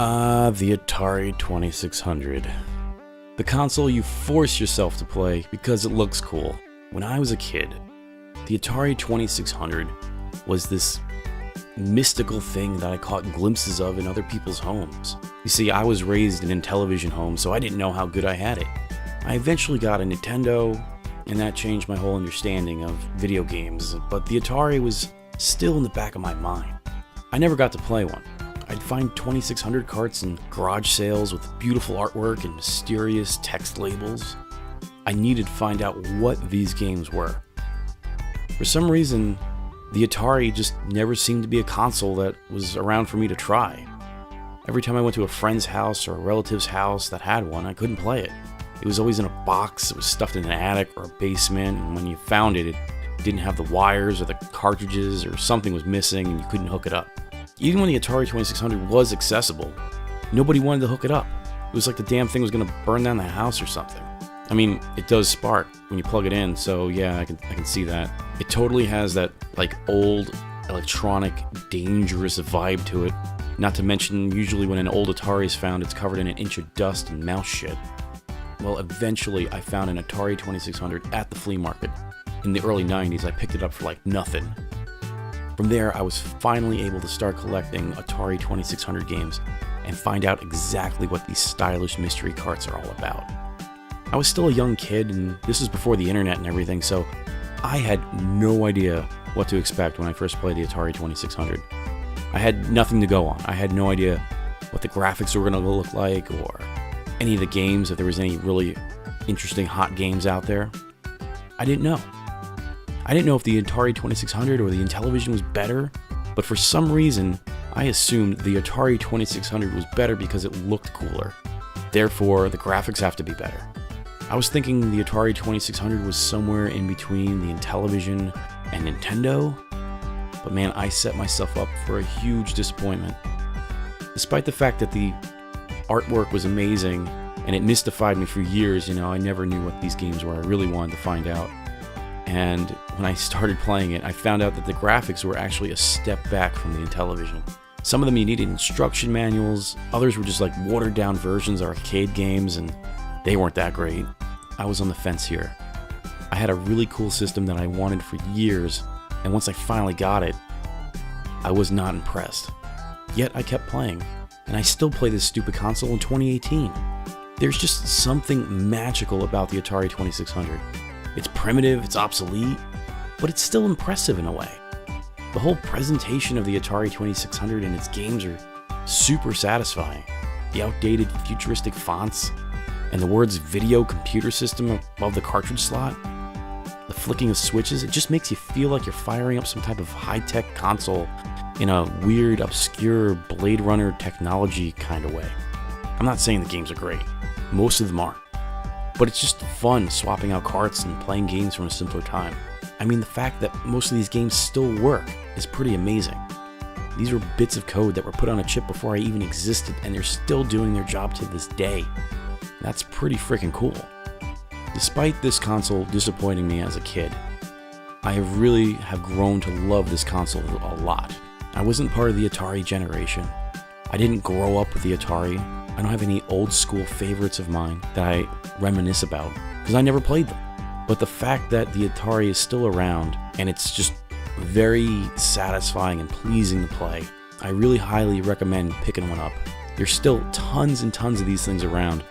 The Atari 2600. The console you force yourself to play because it looks cool. When I was a kid, the Atari 2600 was this mystical thing that I caught glimpses of in other people's homes. You see, I was raised in a television home, so I didn't know how good I had it. I eventually got a Nintendo, and that changed my whole understanding of video games, but the Atari was still in the back of my mind. I never got to play one. I'd find 2600 carts in garage sales with beautiful artwork and mysterious text labels. I needed to find out what these games were. For some reason, the Atari just never seemed to be a console that was around for me to try. Every time I went to a friend's house or a relative's house that had one, I couldn't play it. It was always in a box, it was stuffed in an attic or a basement, and when you found it, it didn't have the wires or the cartridges, or something was missing and you couldn't hook it up. Even when the Atari 2600 was accessible, nobody wanted to hook it up. It was like the damn thing was going to burn down the house or something. I mean, it does spark when you plug it in, so yeah, I can see that. It totally has that like old electronic dangerous vibe to it. Not to mention, usually when an old Atari is found, it's covered in an inch of dust and mouse shit. Well, eventually I found an Atari 2600 at the flea market. In the early 90s, I picked it up for like nothing. From there, I was finally able to start collecting Atari 2600 games and find out exactly what these stylish mystery carts are all about. I was still a young kid, and this was before the internet and everything, so I had no idea what to expect when I first played the Atari 2600. I had nothing to go on. I had no idea what the graphics were going to look like, or any of the games, if there was any really interesting hot games out there. I didn't know. I didn't know if the Atari 2600 or the Intellivision was better, but for some reason, I assumed the Atari 2600 was better because it looked cooler. Therefore, the graphics have to be better. I was thinking the Atari 2600 was somewhere in between the Intellivision and Nintendo, but man, I set myself up for a huge disappointment. Despite the fact that the artwork was amazing and it mystified me for years, I never knew what these games were. I really wanted to find out. And when I started playing it, I found out that the graphics were actually a step back from the Intellivision. Some of them you needed instruction manuals, others were just like watered down versions of arcade games, and they weren't that great. I was on the fence here. I had a really cool system that I wanted for years, and once I finally got it, I was not impressed. Yet I kept playing, and I still play this stupid console in 2018. There's just something magical about the Atari 2600. It's primitive, it's obsolete, but it's still impressive in a way. The whole presentation of the Atari 2600 and its games are super satisfying. The outdated futuristic fonts, and the words video computer system above the cartridge slot, the flicking of switches, it just makes you feel like you're firing up some type of high-tech console in a weird, obscure Blade Runner technology kind of way. I'm not saying the games are great. Most of them aren't. But it's just fun swapping out carts and playing games from a simpler time. I mean, the fact that most of these games still work is pretty amazing. These were bits of code that were put on a chip before I even existed, and they're still doing their job to this day. That's pretty freaking cool. Despite this console disappointing me as a kid, I really have grown to love this console a lot. I wasn't part of the Atari generation. I didn't grow up with the Atari. I don't have any old school favorites of mine that I reminisce about, because I never played them. But the fact that the Atari is still around, and it's just very satisfying and pleasing to play, I really highly recommend picking one up. There's still tons and tons of these things around,